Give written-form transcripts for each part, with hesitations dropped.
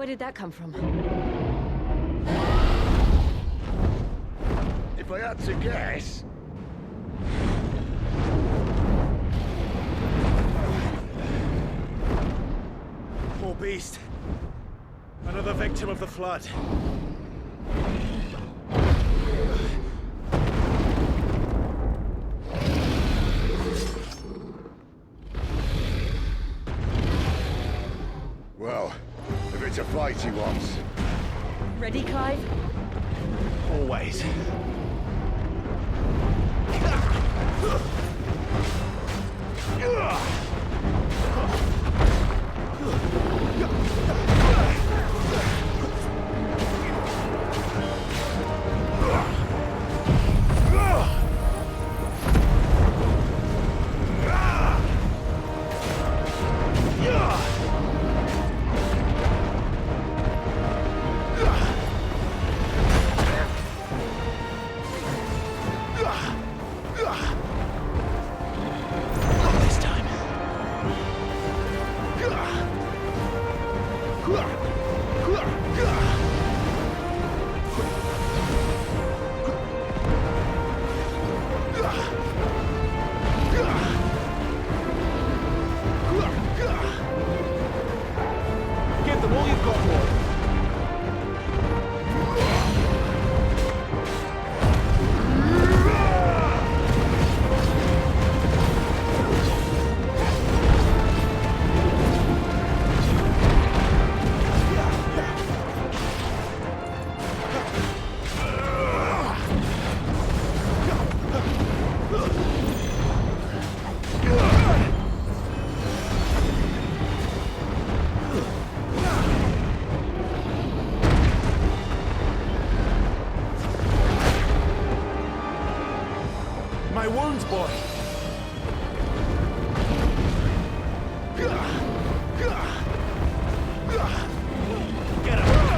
Where did that come from? If I had to guess... Poor beast. Another victim of the flood. Well, if it's a fight he wants. Ready, Clive? Always. Give them all you've got, boy. My wounds, boy. Get him.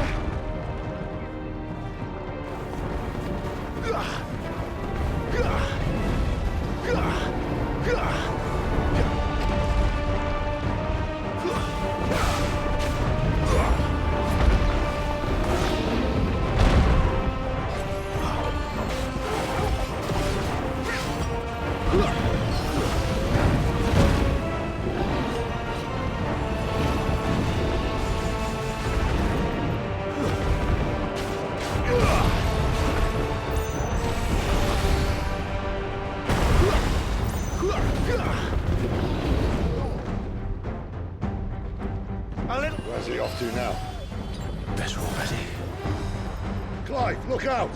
Where's he off to now? Better already. Clive, look out!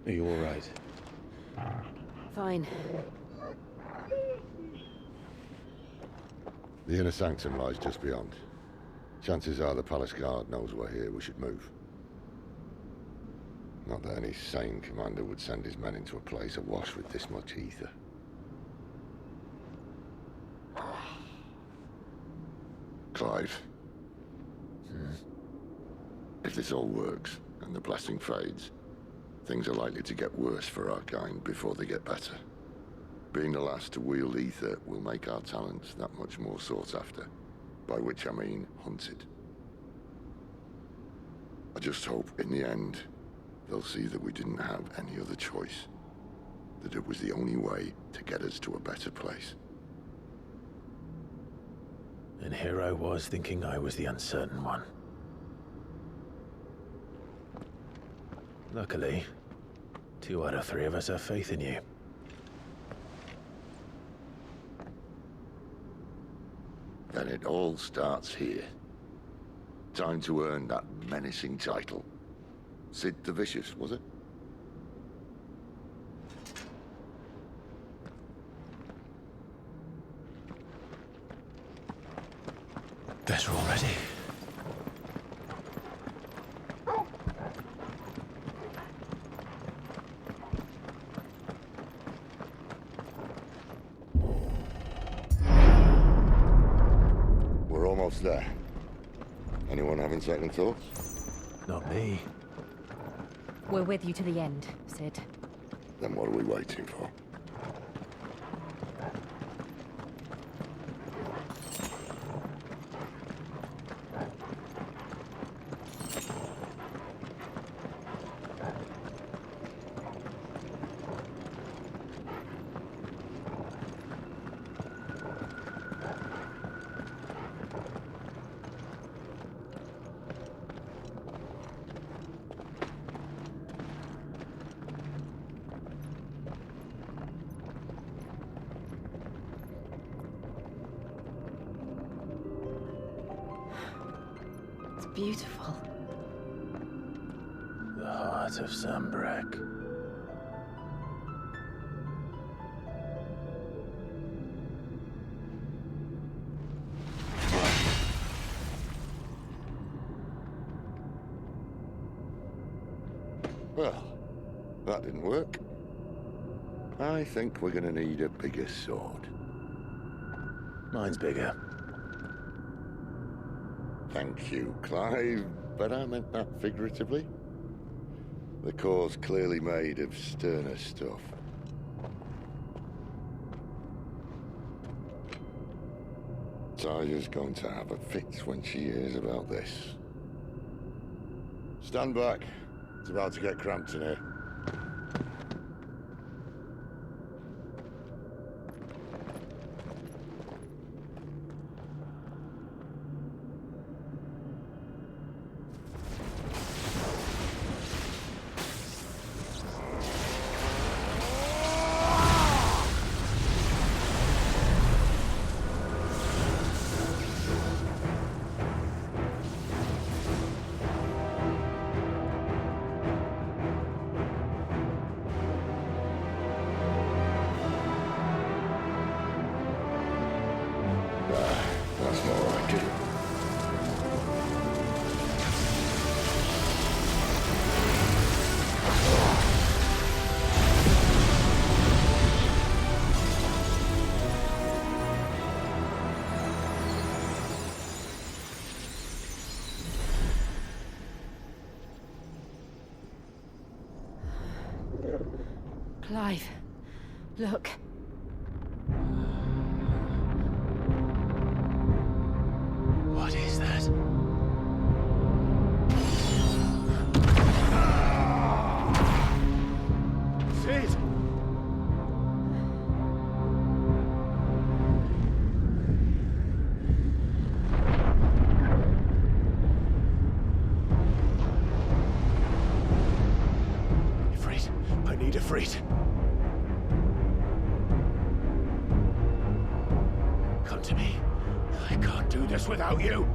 Are you all right? Fine. The inner sanctum lies just beyond. Chances are the palace guard knows we're here. We should move. Not that any sane commander would send his men into a place awash with this much ether. Clive. If this all works, and the blessing fades, things are likely to get worse for our kind before they get better. Being the last to wield ether will make our talents that much more sought after, by which I mean hunted. I just hope, in the end, they'll see that we didn't have any other choice, that it was the only way to get us to a better place. And here I was thinking I was the uncertain one. Luckily, 2 out of 3 of us have faith in you. Then it all starts here. Time to earn that menacing title. Sid the Vicious, was it? Better already. We're almost there. Anyone having second thoughts? Not me. We're with you to the end, Sid. Then what are we waiting for? It's beautiful. The heart of Sambrek. Well, that didn't work. I think we're gonna need a bigger sword. Mine's bigger. Thank you, Clive, but I meant that figuratively. The core's clearly made of sterner stuff. Taya's going to have a fit when she hears about this. Stand back. It's about to get cramped in here. That's more like it. Clive, look. What is that? Sid! Ifrit. I need Ifrit. Come to me. I can't do this without you.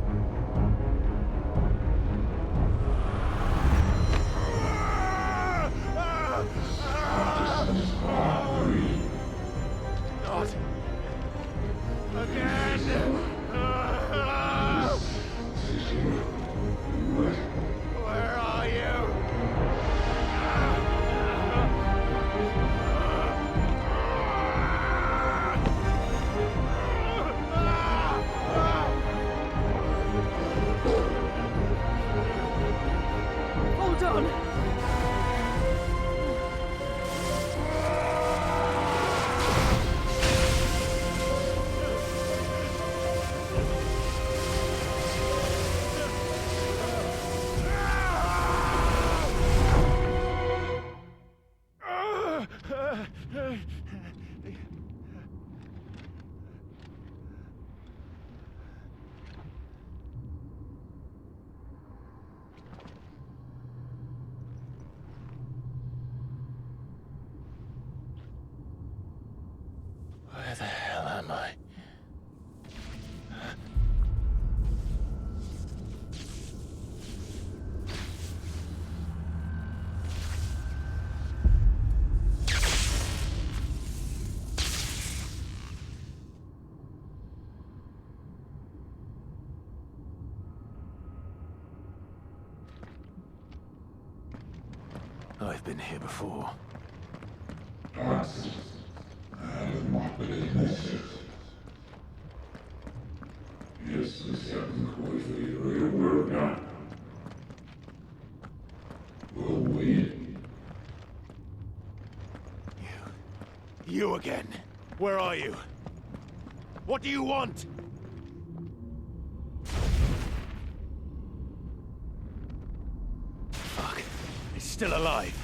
I've been here before. You again. Where are you? What do you want? Fuck. It's still alive.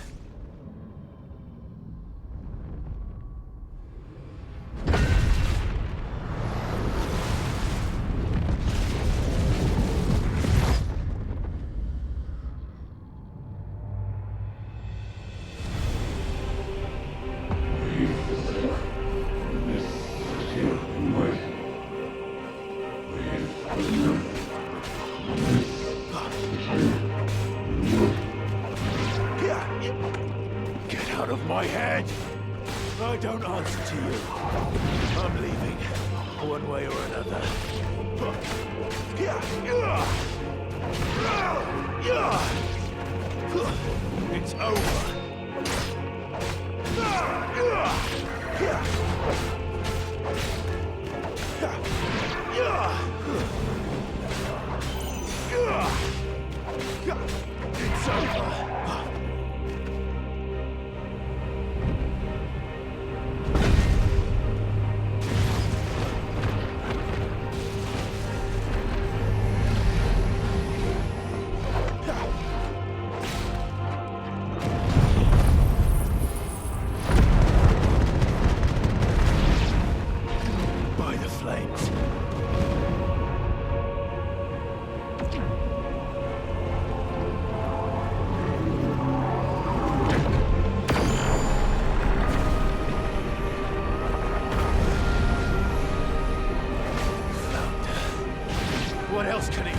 Get out of my head! I don't answer to you. I'm leaving, one way or another. It's over. It's over. By the flames. What else can he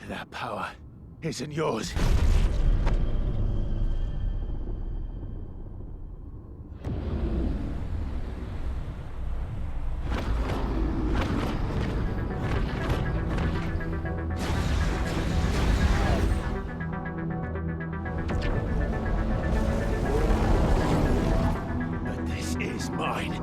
That power isn't yours. But this is mine.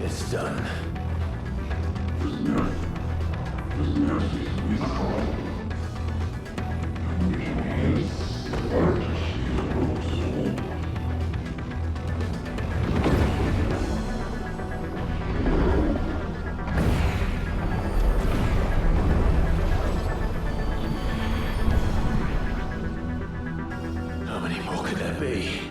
It's done. How many more could there be?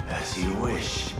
As you wish.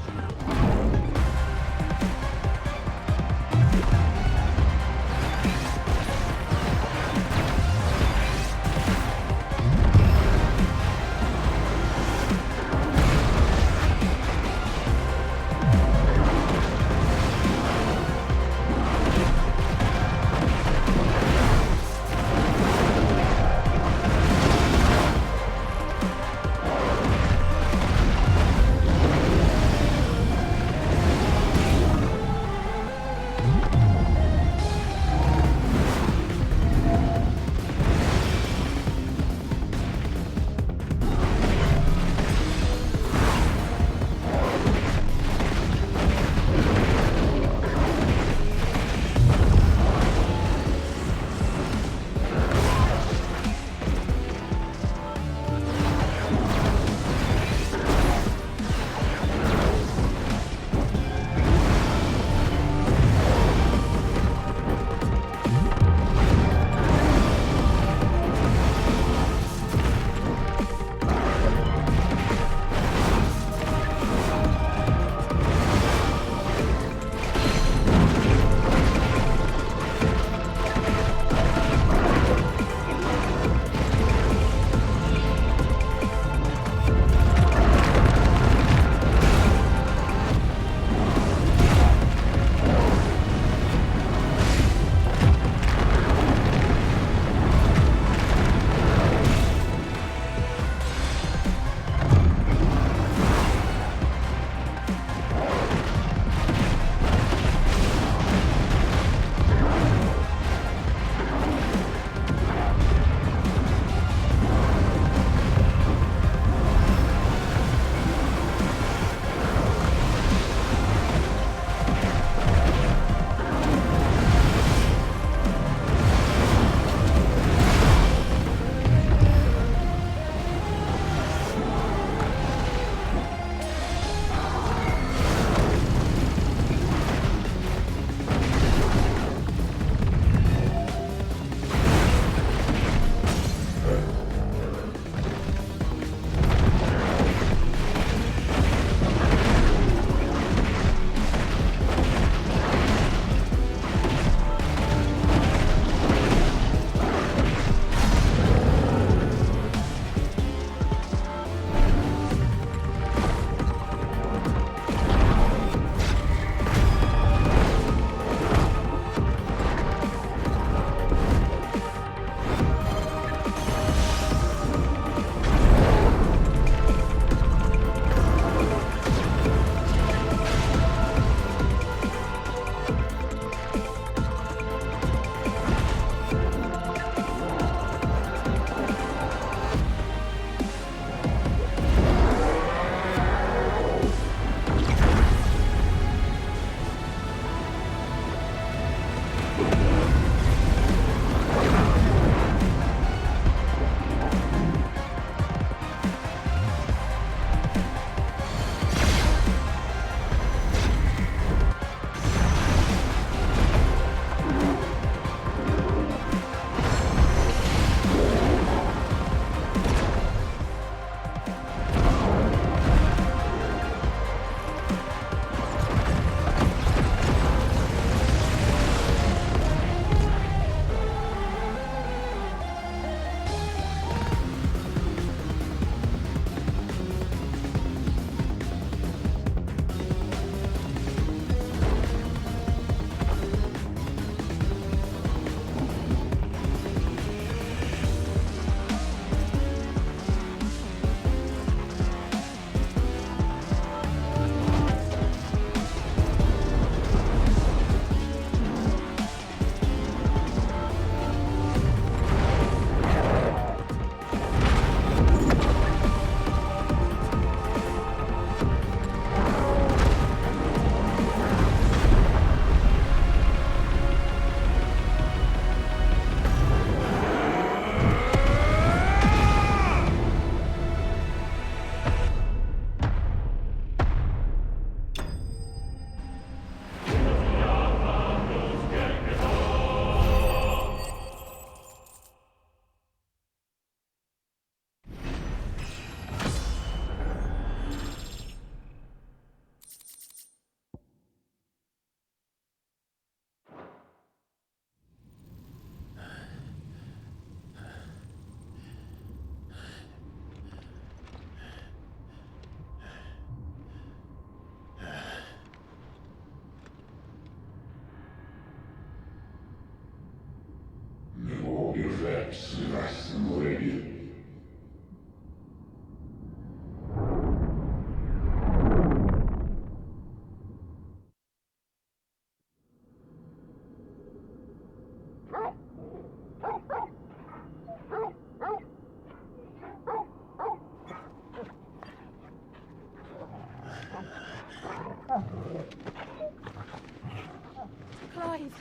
Clive.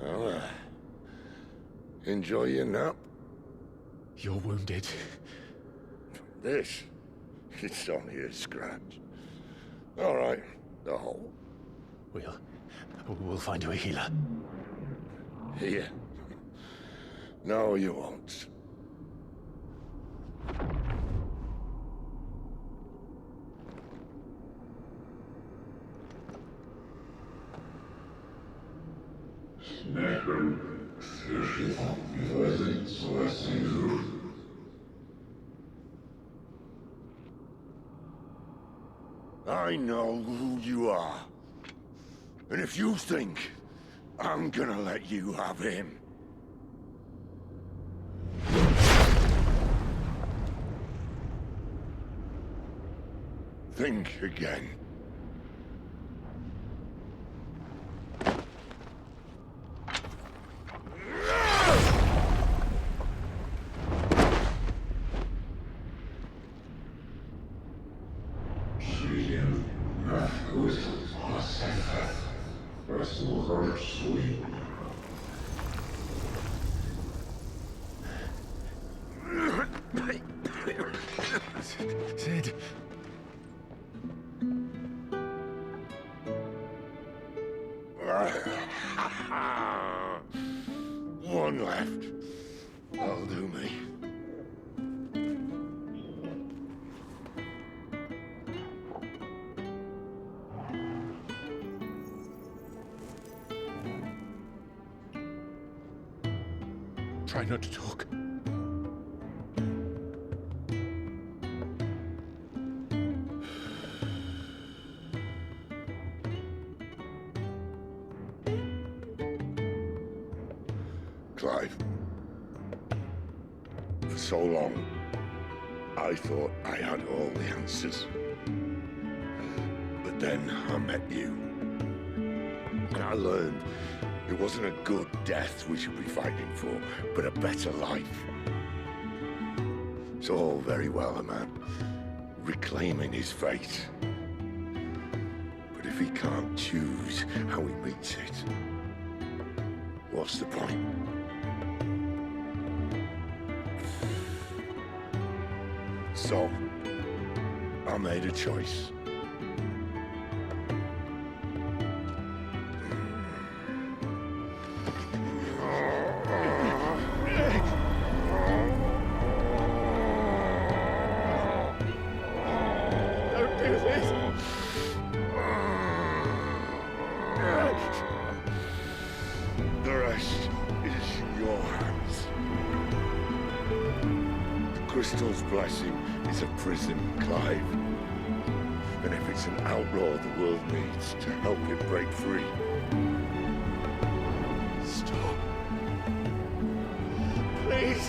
Well, enjoy your nap. You're wounded. This, it's only a scratch. All right, the hole. We'll find you a healer. Here. No, you won't. I know who you are. And if you think I'm gonna let you have him... think again. Sid. One left. That'll do me. Try not to talk. Clive. For so long, I thought I had all the answers. But then I met you. And I learned it wasn't a good death we should be fighting for, but a better life. It's all very well, a man reclaiming his fate. But if he can't choose how he meets it, what's the point? So, I made a choice. Don't do this! The rest is in your hands. The Crystal's blessing is a prison, Clive. And if it's an outlaw the world needs to help it break free. Stop. Please.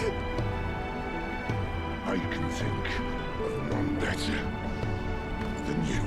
I can think of none better than you.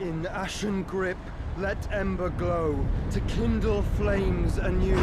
In ashen grip, let ember glow, to kindle flames anew.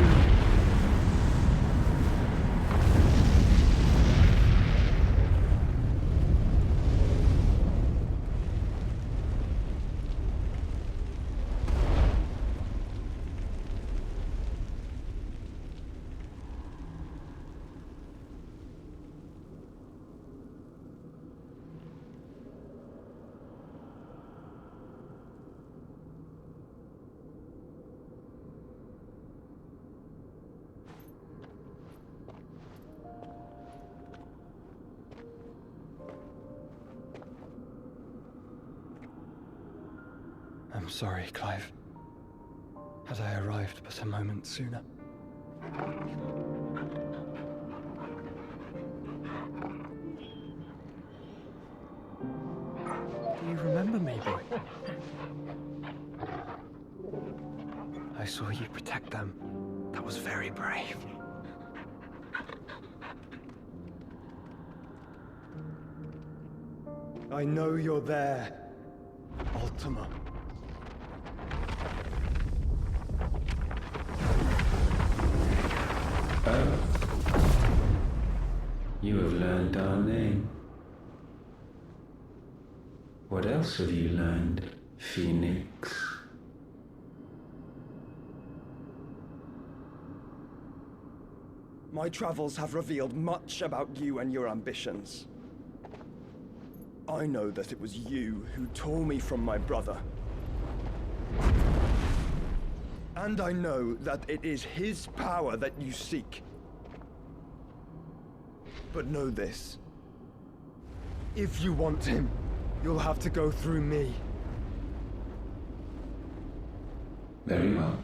I'm sorry, Clive. Had I arrived but a moment sooner. Do you remember me, boy? I saw you protect them. That was very brave. I know you're there, Ultima. Oh. You have learned our name. What else have you learned, Phoenix? My travels have revealed much about you and your ambitions. I know that it was you who tore me from my brother. And I know that it is his power that you seek. But know this. If you want him, you'll have to go through me. Very well.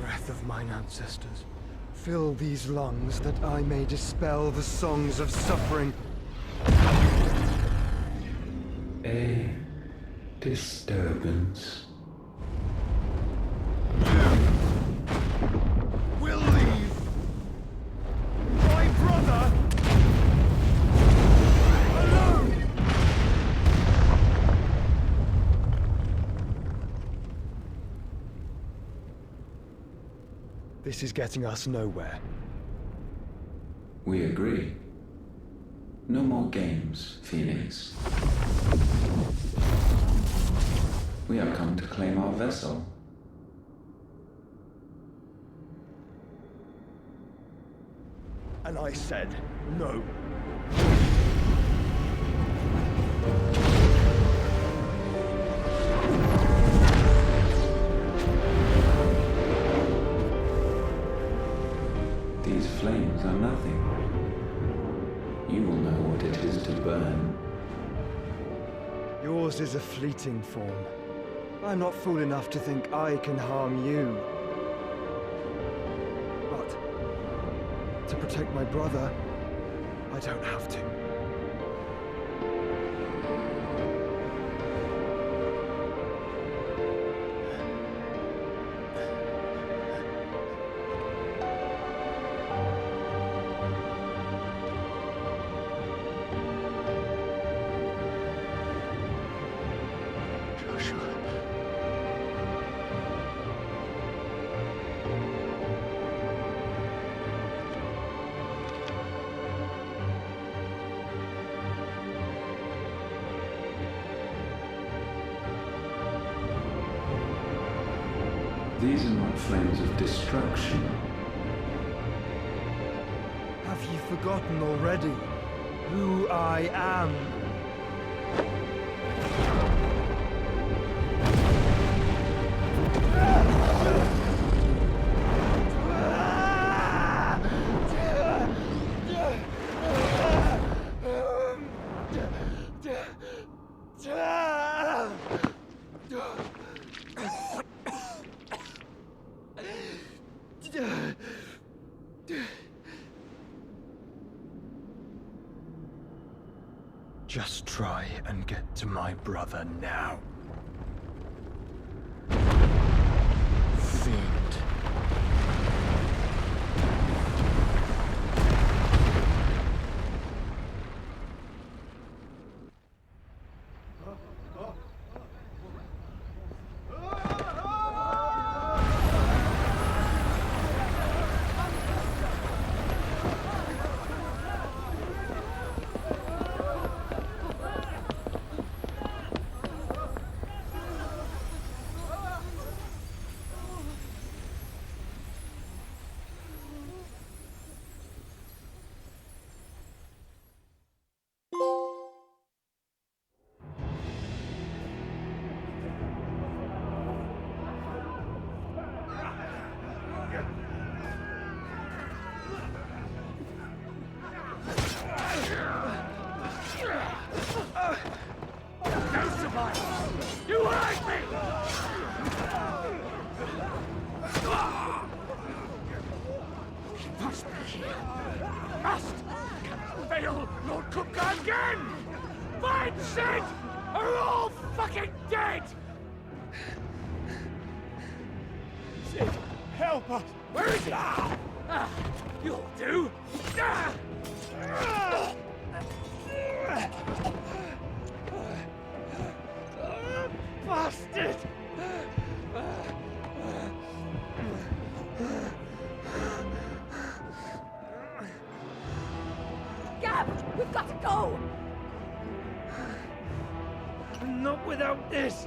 Breath of mine ancestors, fill these lungs that I may dispel the songs of suffering. A disturbance. We'll leave! My brother! Alone! This is getting us nowhere. We agree. No more games, Phoenix. We have come to claim our vessel. And I said no. These flames are nothing. You will know what it is to burn. Yours is a fleeting form. I'm not fool enough to think I can harm you. But to protect my brother, I don't have to. These are not flames of destruction. Have you forgotten already who I am? Just try and get to my brother now. Fiend. Must fail Lord Kupka again! Find Sid! Or we're all fucking dead! Sid, help us! Where is he? You'll do! Bastard! Gab, we've got to go! Not without this!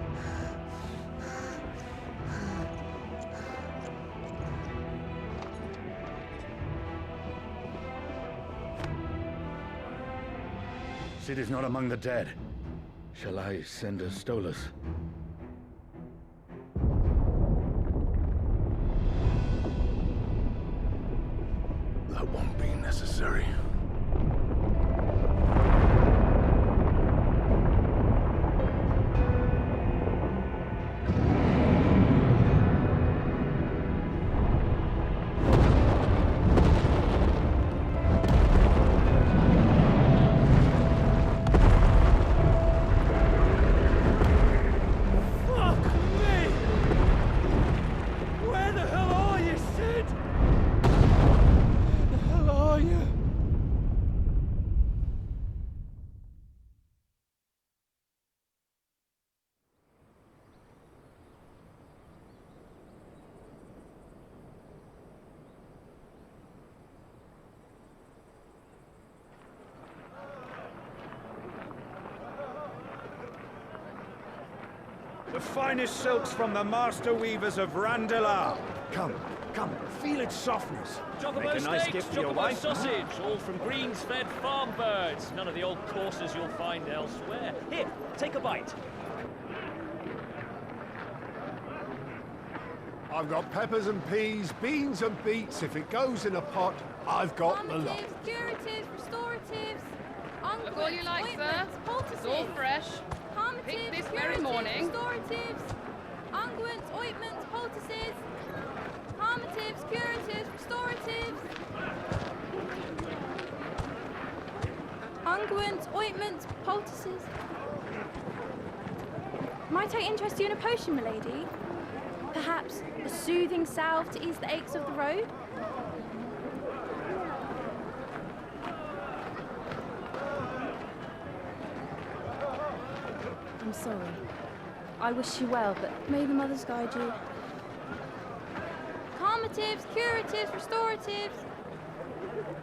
Sid is not among the dead. Shall I send a Stolas? That won't be necessary. The finest silks from the master weavers of Randalar. Come, feel its softness. Chocobo Make a nice steaks, gift for your chocobo wife. sausage, all from greens-fed farm birds. None of the old courses you'll find elsewhere. Here, take a bite. I've got peppers and peas, beans and beets. If it goes in a pot, I've got the lot. Calmatives, curatives, restoratives, Look all you like, sir. It's all fresh. Picked this very morning. Restoratives, unguents, ointments, poultices, calmatives, curatives, restoratives, unguents, ointments, poultices. Might I interest you in a potion, milady? Perhaps a soothing salve to ease the aches of the road? I'm sorry. I wish you well, but may the mothers guide you. Calmatives, curatives, restoratives,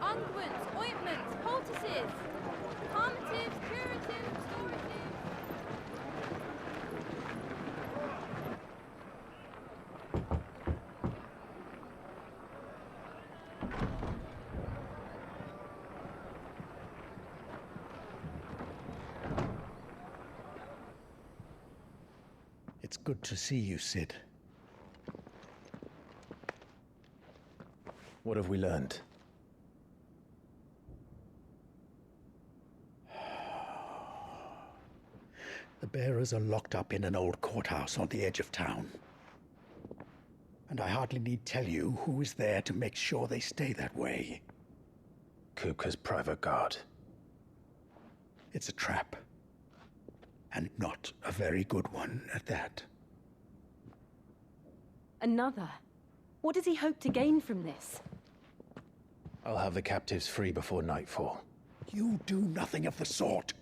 unguents, ointments, poultices. Calmatives, curatives, restoratives. It's good to see you, Sid. What have we learned? The bearers are locked up in an old courthouse on the edge of town. And I hardly need tell you who is there to make sure they stay that way. Kupka's private guard. It's a trap. And not a very good one at that. Another? What does he hope to gain from this? I'll have the captives free before nightfall. You do nothing of the sort.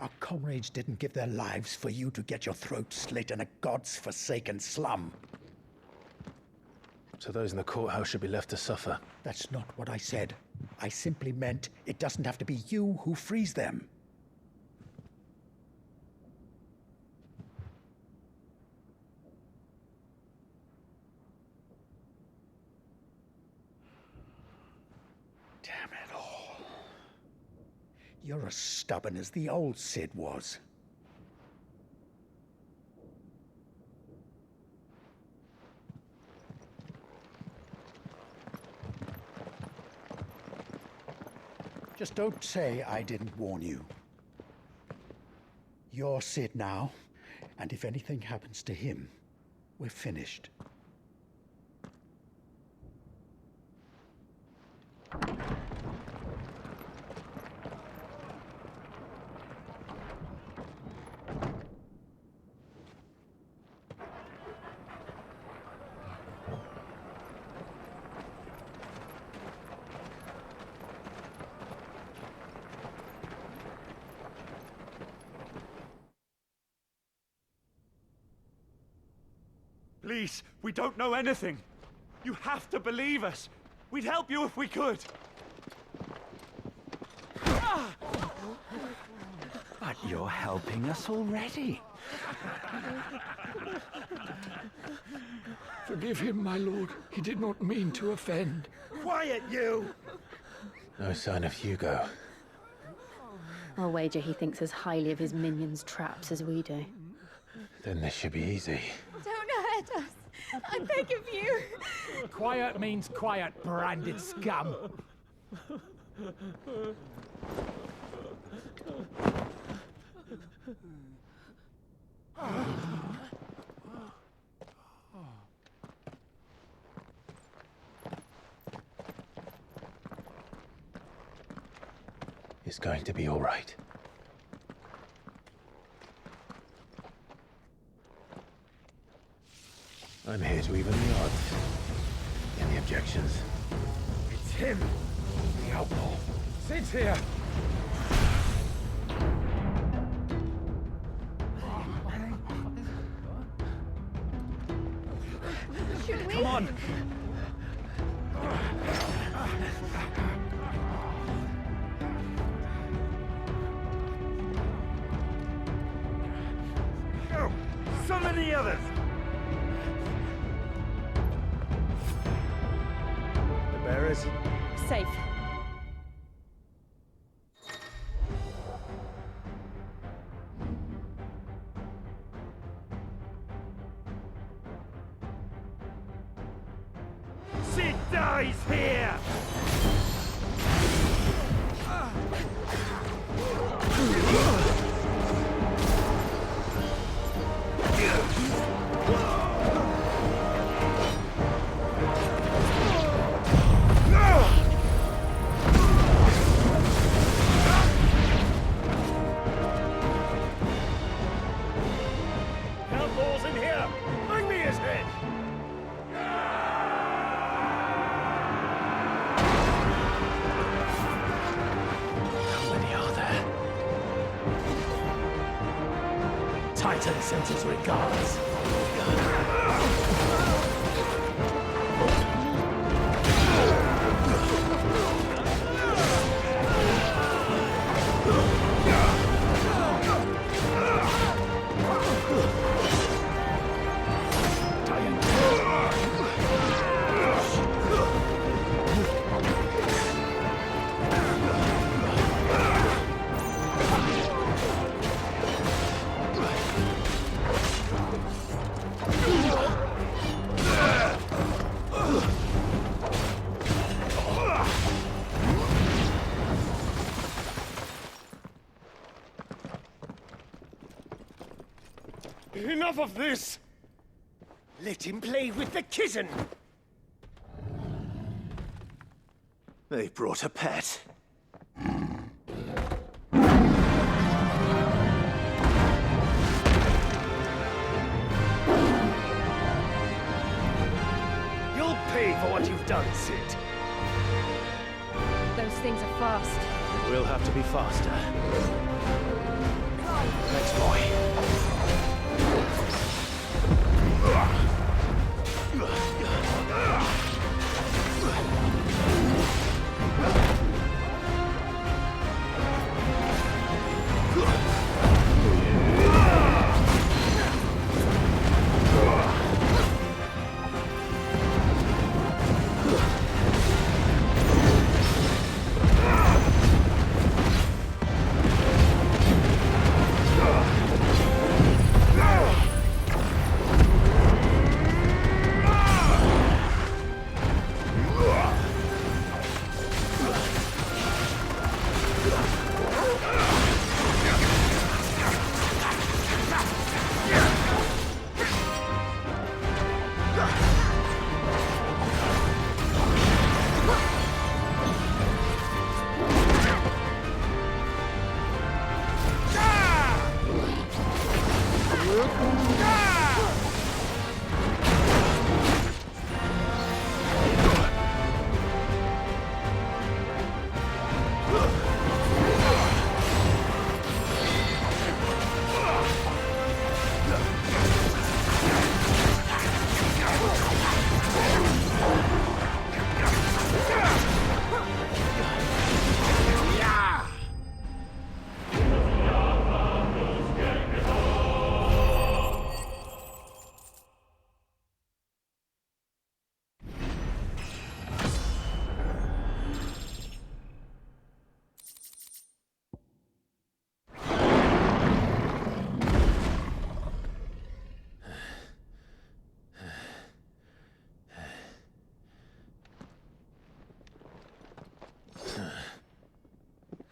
Our comrades didn't give their lives for you to get your throat slit in a god's-forsaken slum. So those in the courthouse should be left to suffer. That's not what I said. I simply meant it doesn't have to be you who frees them. Damn it all. You're as stubborn as the old Sid was. Just don't say I didn't warn you. You're Sid now, and if anything happens to him, we're finished. Please, we don't know anything. You have to believe us. We'd help you if we could. But you're helping us already. Forgive him, my lord. He did not mean to offend. Quiet, you! No sign of Hugo. I'll wager he thinks as highly of his minions' traps as we do. Then this should be easy. Don't hurt us. I beg of you. Quiet means quiet, branded scum. It's going to be all right. I'm here to even the odds. Any objections? It's him, the outlaw. Sit here. Should we? Come on. Go! Summon the others! The bearers? Safe. Sid dies here! Outlaws in here! Bring me his head! How many are there? Titan sends his regards. Enough of this! Let him play with the kitten! They brought a pet. You'll pay for what you've done, Sid. Those things are fast. We'll have to be faster. Thanks, boy.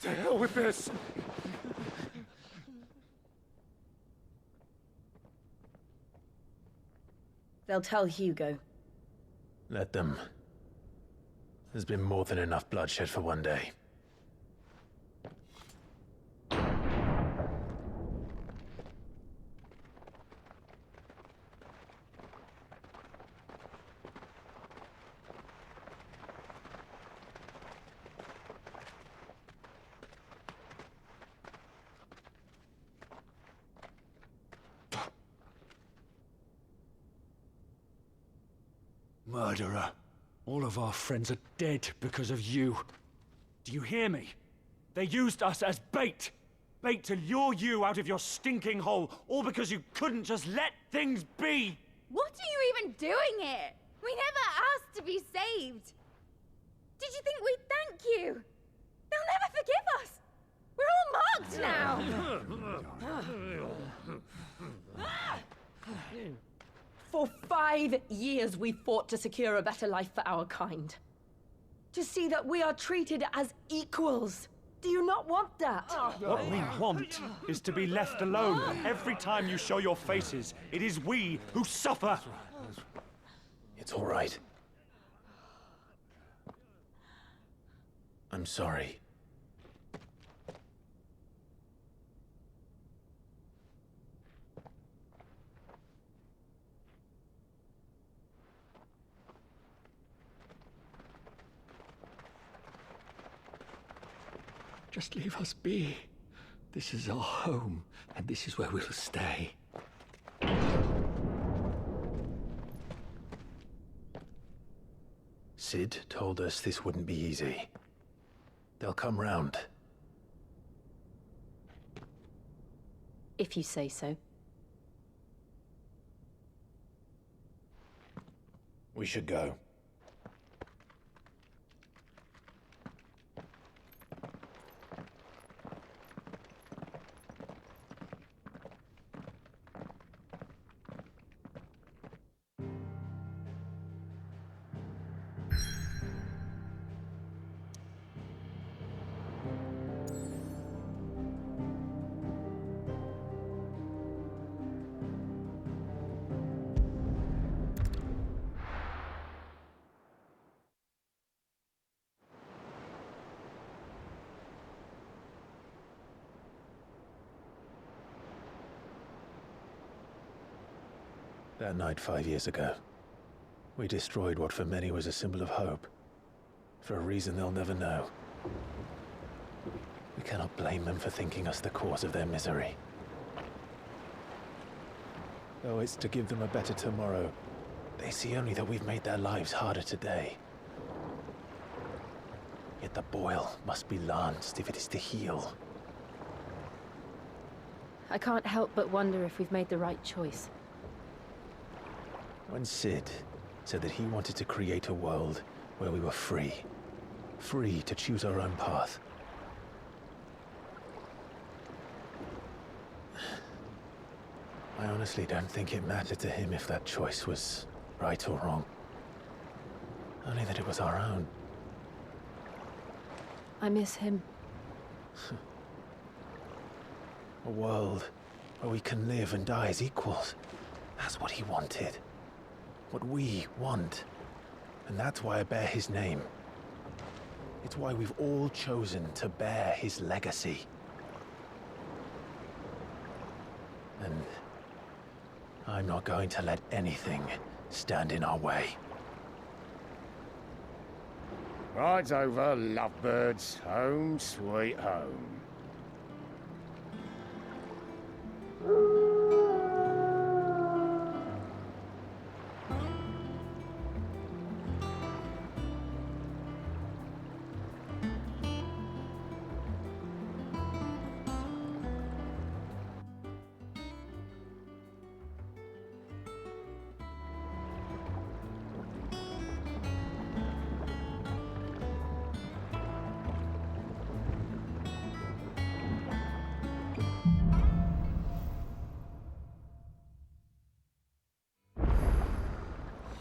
To hell with this! They'll tell Hugo. Let them. There's been more than enough bloodshed for one day. Murderer. All of our friends are dead because of you. Do you hear me? They used us as bait. Bait to lure you out of your stinking hole, all because you couldn't just let things be. What are you even doing here? We never asked to be saved. Did you think we'd thank you? They'll never forgive us. We're all marked now. For 5 years we fought to secure a better life for our kind. To see that we are treated as equals. Do you not want that? What we want is to be left alone. Every time you show your faces, it is we who suffer. It's all right. I'm sorry. Just leave us be. This is our home, and this is where we'll stay. Sid told us this wouldn't be easy. They'll come round. If you say so. We should go. That night 5 years ago, we destroyed what for many was a symbol of hope. For a reason they'll never know. We cannot blame them for thinking us the cause of their misery. Though it's to give them a better tomorrow, they see only that we've made their lives harder today. Yet the boil must be lanced if it is to heal. I can't help but wonder if we've made the right choice. When Sid said that he wanted to create a world where we were free. Free to choose our own path. I honestly don't think it mattered to him if that choice was right or wrong. Only that it was our own. I miss him. A world where we can live and die as equals. That's what he wanted. What we want. And that's why I bear his name. It's why we've all chosen to bear his legacy. And I'm not going to let anything stand in our way. Rides over, lovebirds. Home, sweet home.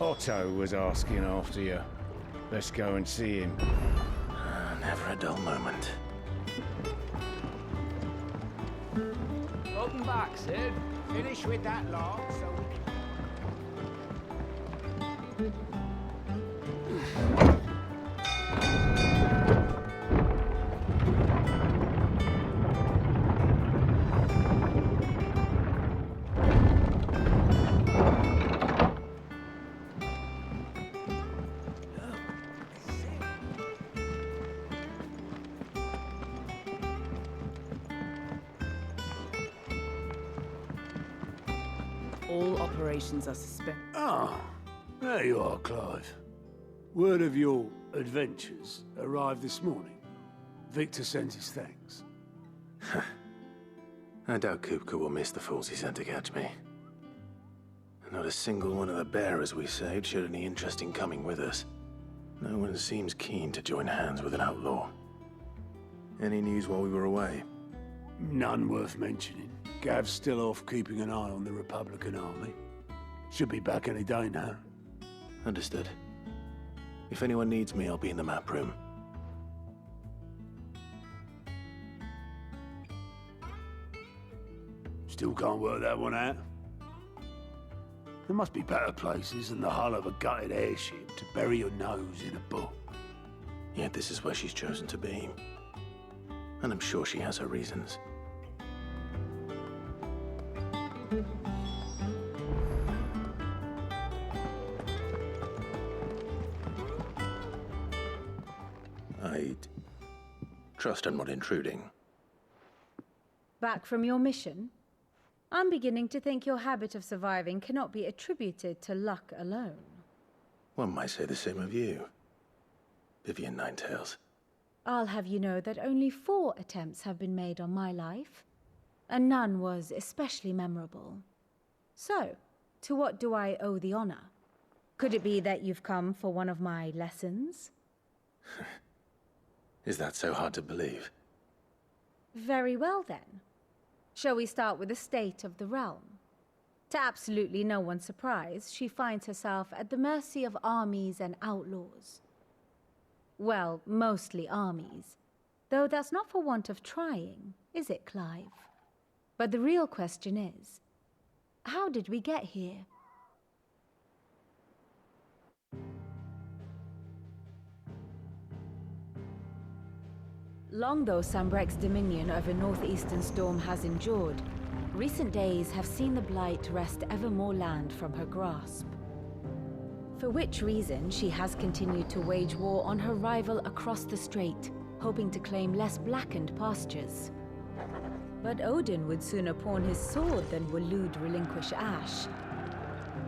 Otto was asking after you. Let's go and see him. Never a dull moment. Welcome back, Sid. Finish with that lot, so we can... All operations are suspended. Ah, there you are, Clive. Word of your adventures arrived this morning. Victor sends his thanks. I doubt Kupka will miss the fools he sent to catch me. Not a single one of the bearers we saved showed any interest in coming with us. No one seems keen to join hands with an outlaw. Any news while we were away? None worth mentioning. Gav's still off keeping an eye on the Republican army. Should be back any day now. Understood. If anyone needs me, I'll be in the map room. Still can't work that one out. There must be better places than the hull of a gutted airship to bury your nose in a book. Yet this is where she's chosen to be. And I'm sure she has her reasons. I trust I'm not intruding. Back from your mission? I'm beginning to think your habit of surviving cannot be attributed to luck alone. One might say the same of you, Vivian Ninetails. I'll have you know that only 4 attempts have been made on my life, and none was especially memorable. So, to what do I owe the honor? Could it be that you've come for one of my lessons? Is that so hard to believe? Very well then. Shall we start with the state of the realm? To absolutely no one's surprise, she finds herself at the mercy of armies and outlaws. Well, mostly armies. Though that's not for want of trying, is it, Clive? But the real question is, how did we get here? Long though Sambrek's dominion over northeastern Storm has endured, recent days have seen the Blight wrest ever more land from her grasp. For which reason she has continued to wage war on her rival across the strait, hoping to claim less blackened pastures. But Odin would sooner pawn his sword than Waloed relinquish Ash.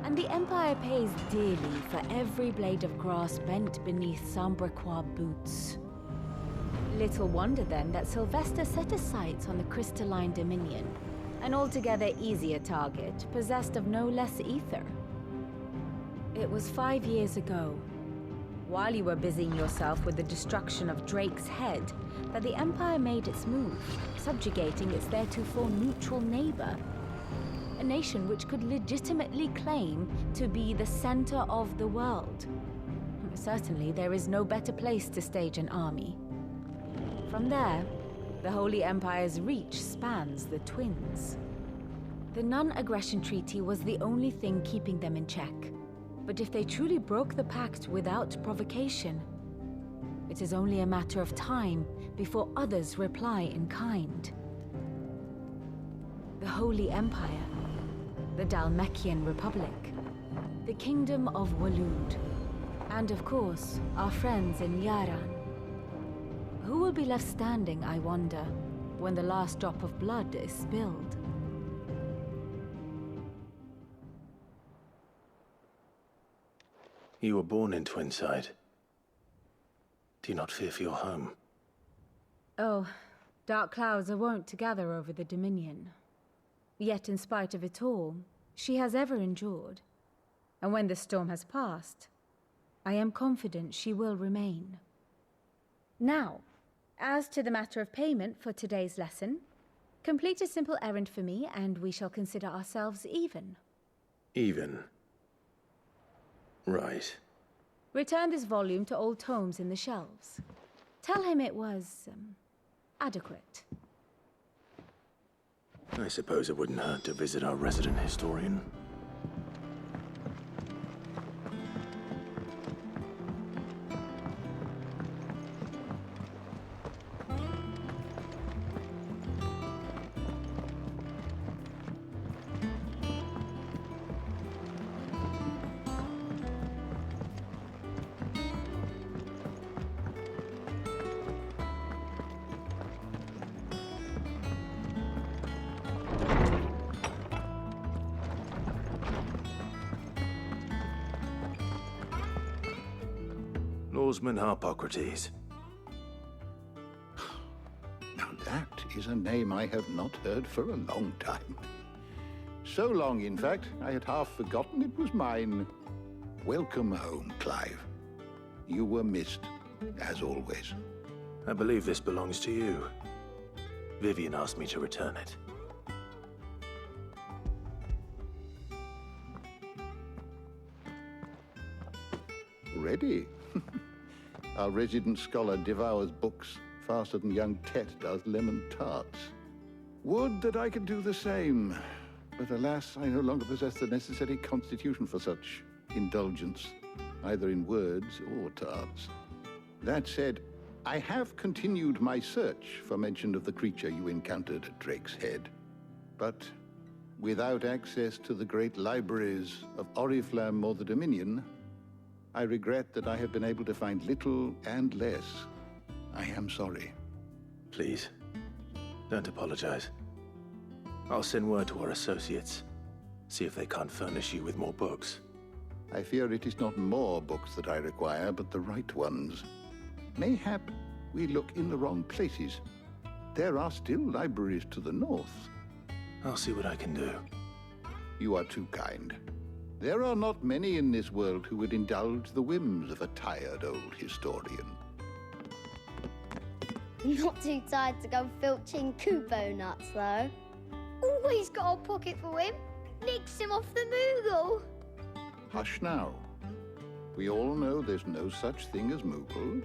And the Empire pays dearly for every blade of grass bent beneath Sambrequois boots. Little wonder then that Sylvester set his sights on the Crystalline Dominion, an altogether easier target, possessed of no less ether. It was 5 years ago, while you were busying yourself with the destruction of Drake's head, that the Empire made its move, subjugating its theretofore neutral neighbor. A nation which could legitimately claim to be the center of the world. Certainly, there is no better place to stage an army. From there, the Holy Empire's reach spans the Twins. The non-aggression treaty was the only thing keeping them in check. But if they truly broke the pact without provocation, it is only a matter of time before others reply in kind. The Holy Empire, the Dhalmekian Republic, the Kingdom of Waloed, and of course, our friends in Yaran. Who will be left standing, I wonder, when the last drop of blood is spilled? You were born in Twinside. Do you not fear for your home? Oh, dark clouds are wont to gather over the Dominion. Yet in spite of it all, she has ever endured. And when the storm has passed, I am confident she will remain. Now, as to the matter of payment for today's lesson, complete a simple errand for me and we shall consider ourselves even. Even? Right. Return this volume to old tomes in the shelves. Tell him it was, adequate. I suppose it wouldn't hurt to visit our resident historian. Lawsman Harpocrates. Now that is a name I have not heard for a long time. So long, in fact, I had half forgotten it was mine. Welcome home, Clive. You were missed, as always. I believe this belongs to you. Vivian asked me to return it. Ready? Our resident scholar devours books faster than young Tet does lemon tarts. Would that I could do the same. But alas, I no longer possess the necessary constitution for such indulgence, either in words or tarts. That said, I have continued my search for mention of the creature you encountered at Drake's Head. But without access to the great libraries of Oriflamme or the Dominion, I regret that I have been able to find little and less. I am sorry. Please, don't apologize. I'll send word to our associates. See if they can't furnish you with more books. I fear it is not more books that I require, but the right ones. Mayhap we look in the wrong places. There are still libraries to the north. I'll see what I can do. You are too kind. There are not many in this world who would indulge the whims of a tired old historian. Not too tired to go filching Kubo nuts, though. Always got a pocket for him. Nicks him off the Moogle. Hush now. We all know there's no such thing as Moogles.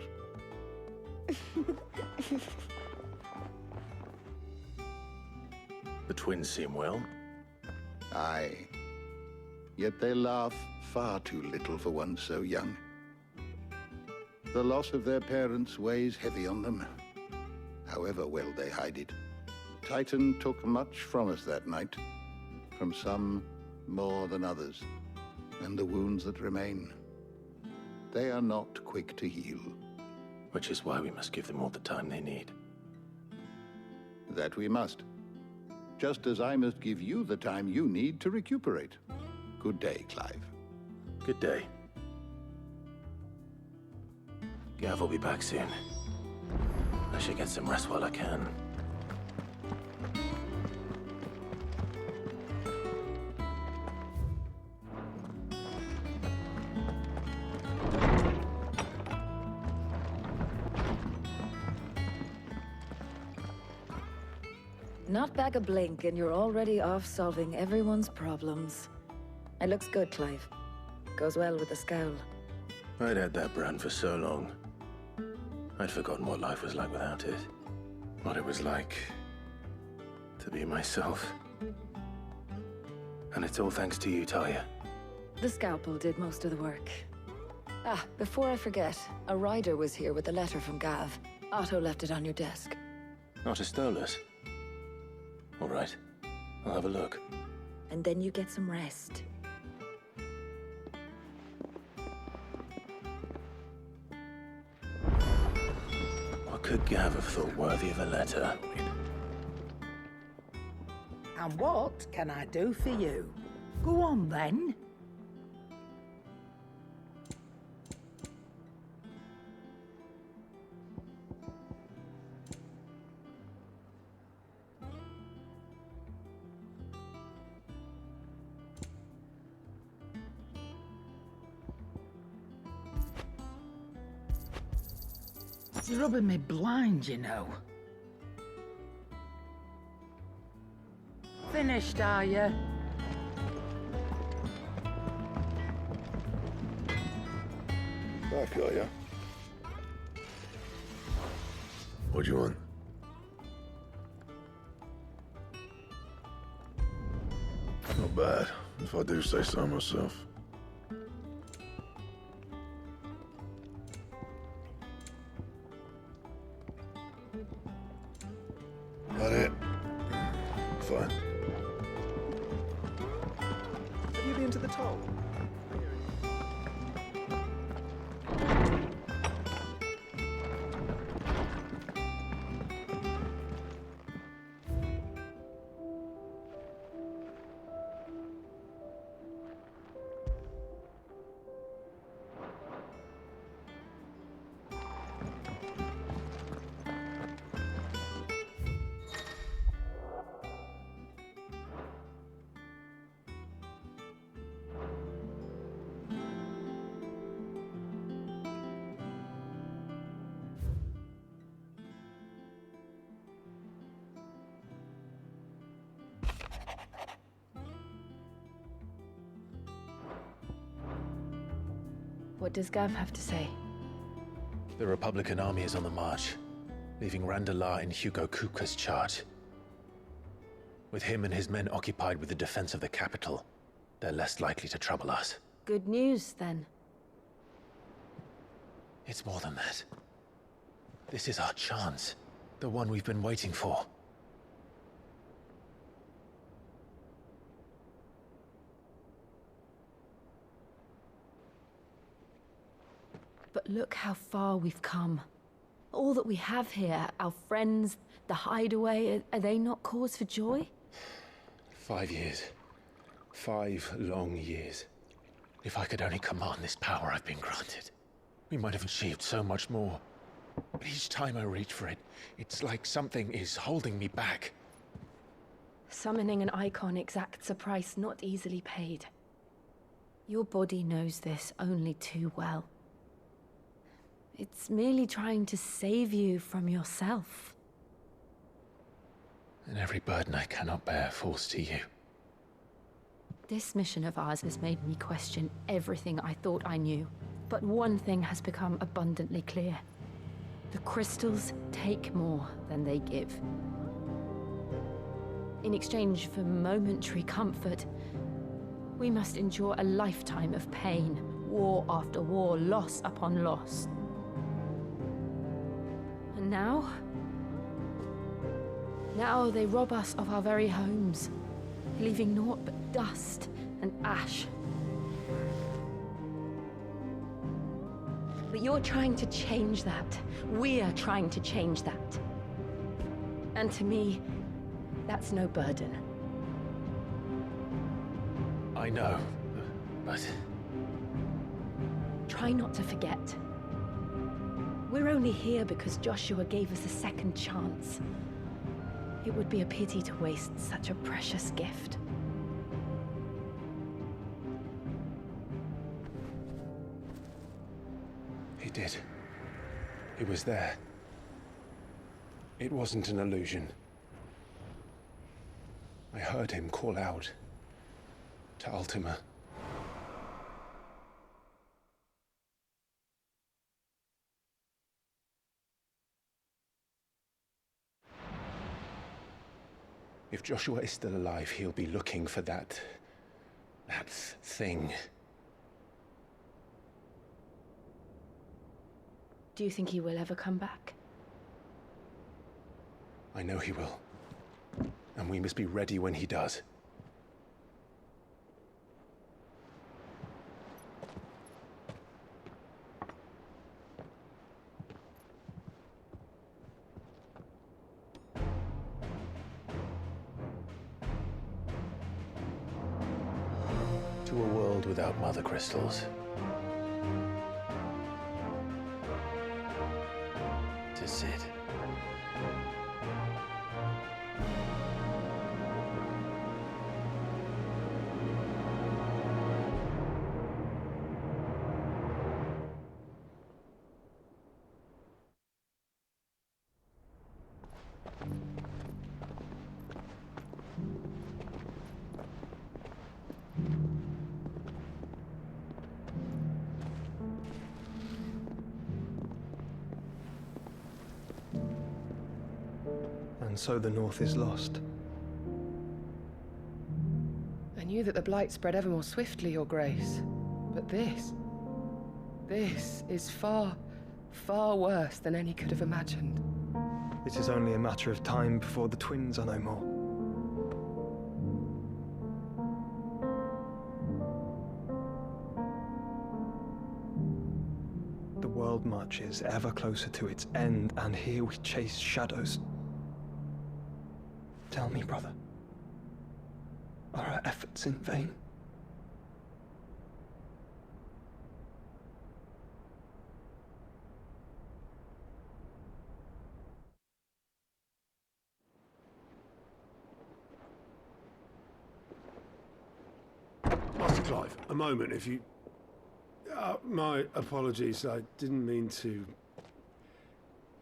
The twins seem well. Aye. Yet they laugh far too little for one so young. The loss of their parents weighs heavy on them, however well they hide it. Titan took much from us that night, from some more than others, and the wounds that remain, they are not quick to heal. Which is why we must give them all the time they need. That we must. Just as I must give you the time you need to recuperate. Good day, Clive. Good day. Gav will be back soon. I should get some rest while I can. Not back a blink and you're already off solving everyone's problems. It looks good, Clive. Goes well with the scowl. I'd had that brand for so long. I'd forgotten what life was like without it. What it was like to be myself. And it's all thanks to you, Talia. The scalpel did most of the work. Ah, before I forget, a rider was here with a letter from Gav. Otto left it on your desk. Otto stole us. All right, I'll have a look. And then you get some rest. What could Gav have thought worthy of a letter? And what can I do for you? Go on, then. It's rubbing me blind, you know. Finished, are you? Back, are ya? What do you want? Not bad, if I do say so myself. That it? Fine. Have you been to the toll? What does Gav have to say? The Republican army is on the march, leaving Randalar in Hugo Kupka's charge. With him and his men occupied with the defense of the capital, they're less likely to trouble us. Good news, then. It's more than that. This is our chance. The one we've been waiting for. But look how far we've come. All that we have here, our friends, the hideaway, are they not cause for joy? 5 years. 5 long years. If I could only command this power I've been granted, we might have achieved so much more. But each time I reach for it, it's like something is holding me back. Summoning an icon exacts a price not easily paid. Your body knows this only too well. It's merely trying to save you from yourself. And every burden I cannot bear falls to you. This mission of ours has made me question everything I thought I knew. But one thing has become abundantly clear. The crystals take more than they give. In exchange for momentary comfort, we must endure a lifetime of pain, war after war, loss upon loss. And now they rob us of our very homes, leaving naught but dust and ash. But you're trying to change that. We're trying to change that. And to me, that's no burden. I know, but... Try not to forget. We're only here because Joshua gave us a second chance. It would be a pity to waste such a precious gift. He did. He was there. It wasn't an illusion. I heard him call out to Ultima. If Joshua is still alive, he'll be looking for that thing. Do you think he will ever come back? I know he will. And we must be ready when he does. To a world without mother crystals. To Sid. And so the North is lost. And knew that the Blight spread ever more swiftly, Your Grace. But this is far, far worse than any could have imagined. It is only a matter of time before the twins are no more. The world marches ever closer to its end, and here we chase shadows. Tell me, brother, are our efforts in vain? Master Clive, a moment, if you... my apologies, I didn't mean to...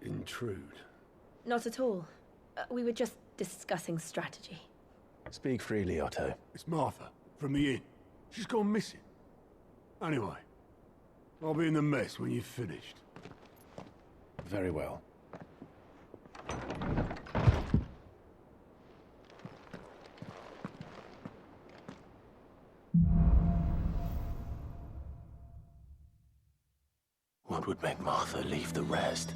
intrude. Not at all. We were just discussing strategy. Speak freely, Otto. It's Martha, from the inn. She's gone missing. Anyway, I'll be in the mess when you've finished. Very well. What would make Martha leave the rest?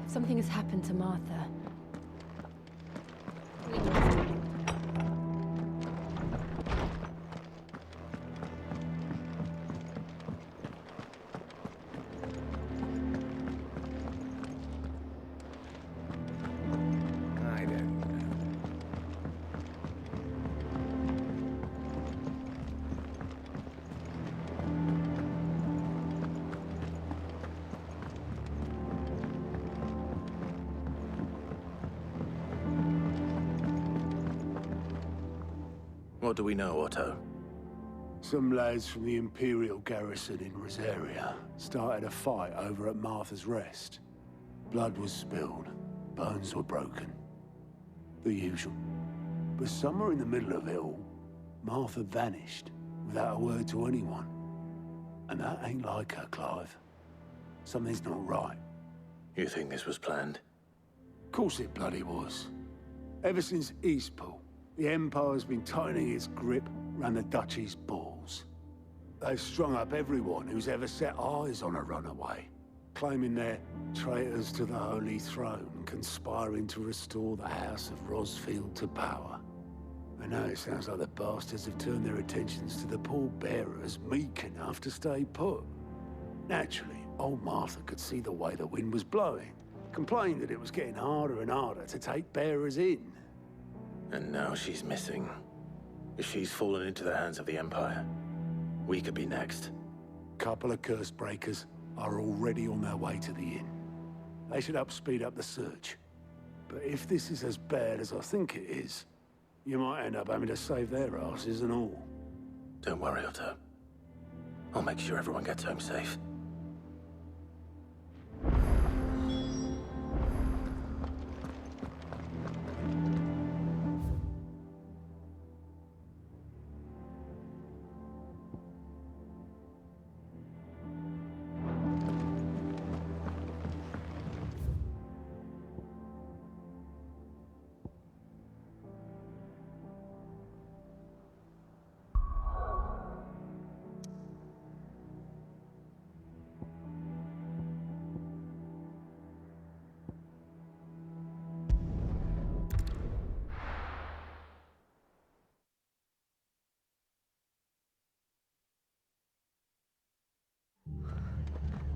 Something has happened to Martha. I don't know. What do we know, Otto? Some lads from the Imperial garrison in Rosaria started a fight over at Martha's Rest. Blood was spilled, bones were broken. The usual. But somewhere in the middle of it all, Martha vanished without a word to anyone. And that ain't like her, Clive. Something's not right. You think this was planned? Of course it bloody was. Ever since Eastpool, the Empire's been tightening its grip around the Duchy's balls. They've strung up everyone who's ever set eyes on a runaway, claiming they're traitors to the Holy Throne, conspiring to restore the House of Rosfield to power. And now it sounds like the bastards have turned their attentions to the pallbearers meek enough to stay put. Naturally, old Martha could see the way the wind was blowing, complained that it was getting harder and harder to take bearers in. And now she's missing. If she's fallen into the hands of the Empire, we could be next. Couple of curse breakers are already on their way to the inn. They should speed up the search. But if this is as bad as I think it is, you might end up having to save their asses and all. Don't worry, Otto. I'll make sure everyone gets home safe.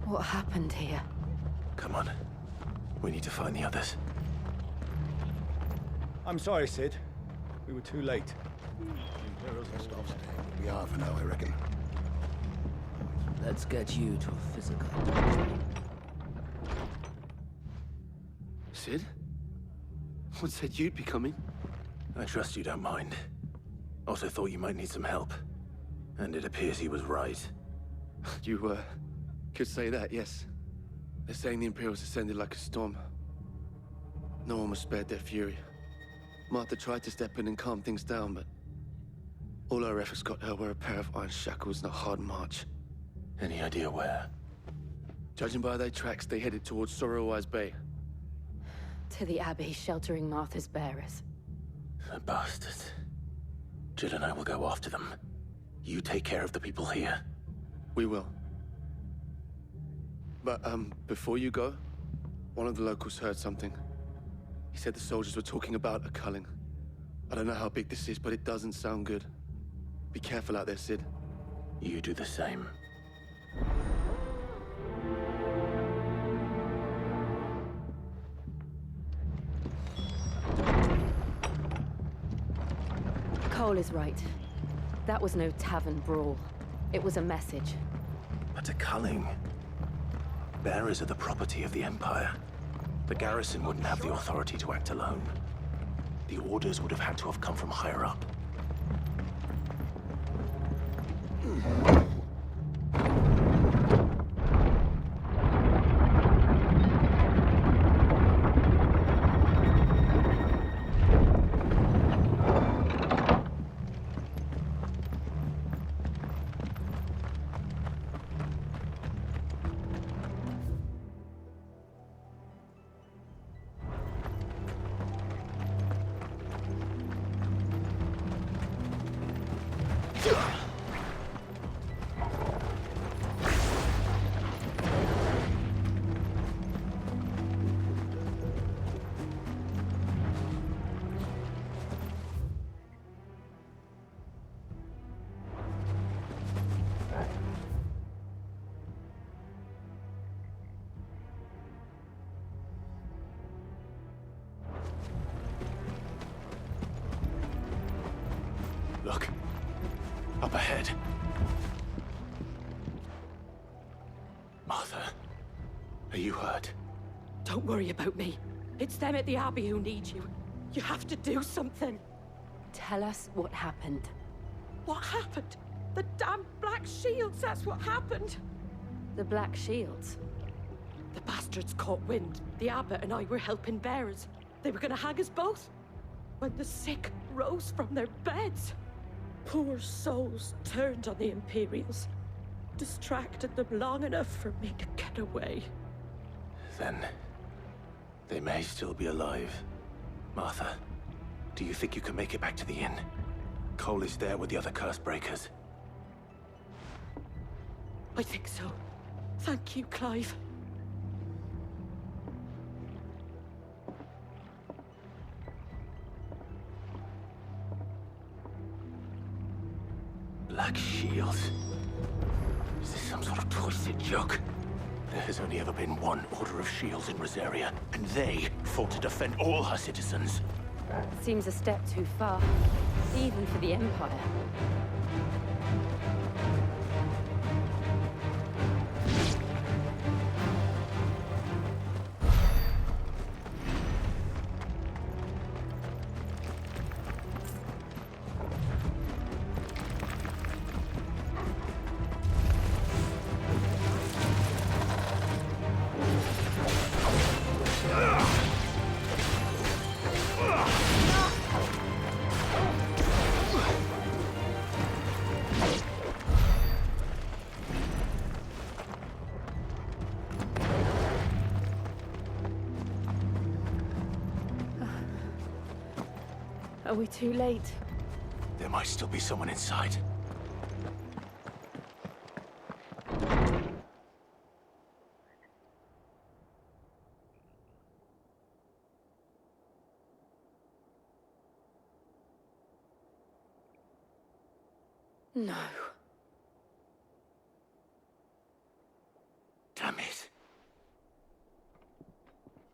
What happened here? Come on. We need to find the others. I'm sorry, Sid. We were too late. Imperials will stop staying. We are for now, I reckon. Let's get you to a physical. Sid? What said you'd be coming? I trust you don't mind. Also thought you might need some help. And it appears he was right. You, could say that, yes. They're saying the Imperials ascended like a storm. No one was spared their fury. Martha tried to step in and calm things down, but all her efforts got her were a pair of iron shackles and a hard march. Any idea where? Judging by their tracks, they headed towards Sorrowwise Bay. To the Abbey, sheltering Martha's bearers. The bastards. Jill and I will go after them. You take care of the people here. We will. But, before you go, one of the locals heard something. He said the soldiers were talking about a culling. I don't know how big this is, but it doesn't sound good. Be careful out there, Sid. You do the same. Cole is right. That was no tavern brawl. It was a message. But a culling. Bearers are the property of the Empire. The garrison wouldn't have the authority to act alone. The orders would have had to have come from higher up. Look. Up ahead. Martha, are you hurt? Don't worry about me. It's them at the Abbey who need you. You have to do something. Tell us what happened. What happened? The damn Black Shields, that's what happened. The Black Shields? The bastards caught wind. The abbot and I were helping bearers. They were gonna hang us both. When the sick rose from their beds. Poor souls turned on the Imperials. Distracted them long enough for me to get away. Then, they may still be alive. Martha, do you think you can make it back to the inn? Cole is there with the other curse breakers. I think so. Thank you, Clive. Black Shields? Is this some sort of twisted joke? There has only ever been one Order of Shields in Rosaria, and they fought to defend all her citizens. Seems a step too far, even for the Empire. Are we too late? There might still be someone inside. No. Damn it.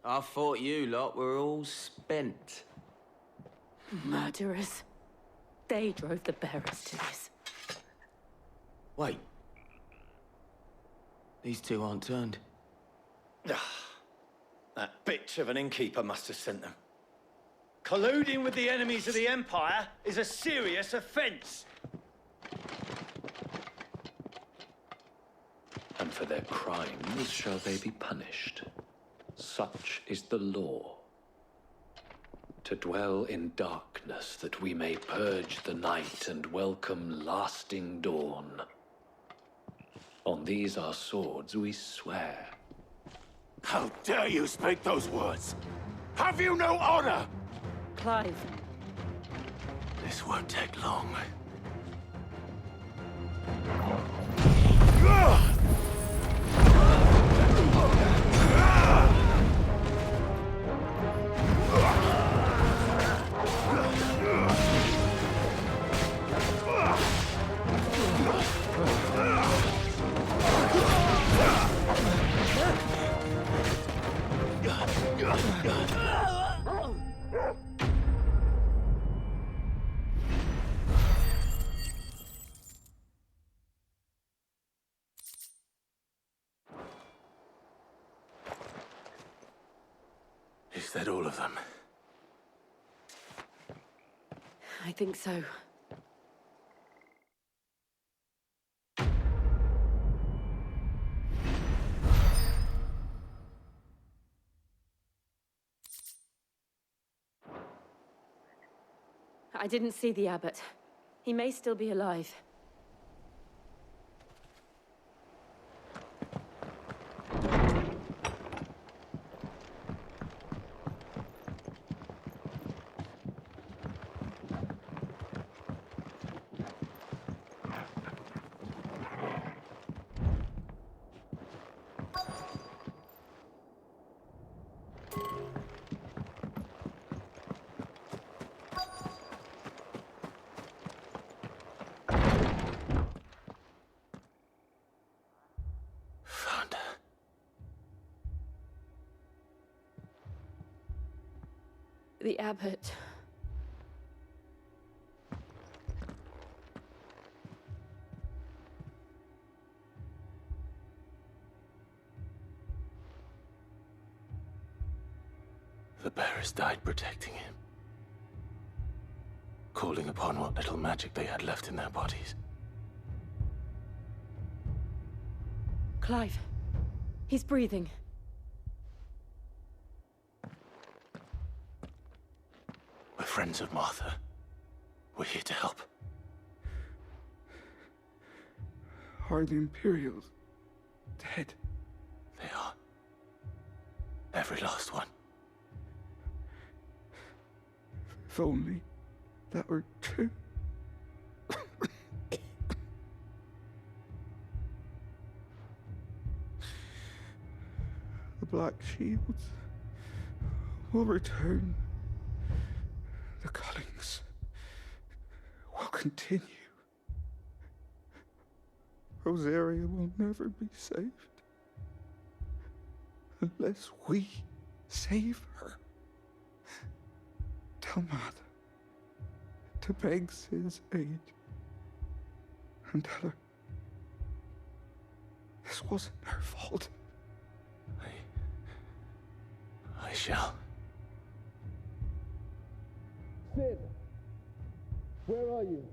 I thought you lot were all spent. Murderers. They drove the bearers to this. Wait. These two aren't turned. That bitch of an innkeeper must have sent them. Colluding with the enemies of the Empire is a serious offense. And for their crimes shall they be punished. Such is the law. To dwell in darkness that we may purge the night and welcome lasting dawn. On these our swords we swear. How dare you speak those words? Have you no honor? Clive. This won't take long. Is that all of them? I think so. I didn't see the abbot. He may still be alive. Found her. The abbot. The bearers died protecting him. Calling upon what little magic they had left in their bodies. Clive. He's breathing. We're friends of Martha. We're here to help. Are the Imperials dead? They are. Every last one. If only that were true. The Black Shields will return. The cullings will continue. Rosaria will never be saved unless we save her. Tell Mother to beg Sid's aid and tell her this wasn't her fault. I shall. Sid! Where are you?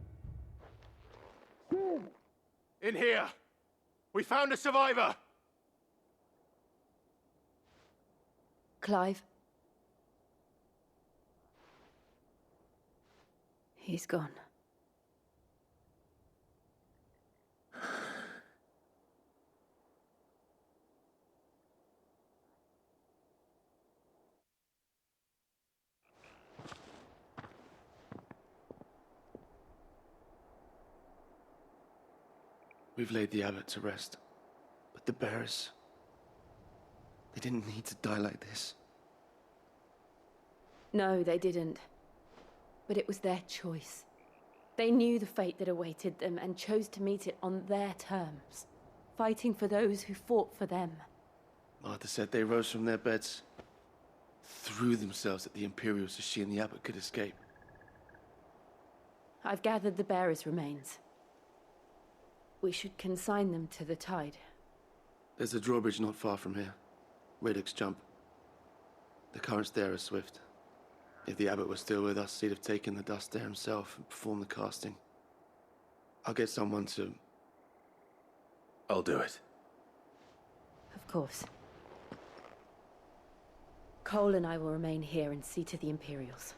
Sid! In here! We found a survivor! Clive. He's gone. We've laid the abbot to rest. But the bearers... they didn't need to die like this. No, they didn't. But it was their choice. They knew the fate that awaited them and chose to meet it on their terms, fighting for those who fought for them. Martha said they rose from their beds, threw themselves at the Imperials so she and the Abbot could escape. I've gathered the bearers' remains. We should consign them to the tide. There's a drawbridge not far from here. Radix Jump. The currents there are swift. If the Abbot was still with us, he'd have taken the dust there himself and performed the casting. I'll get someone to... I'll do it. Of course. Cole and I will remain here and see to the Imperials.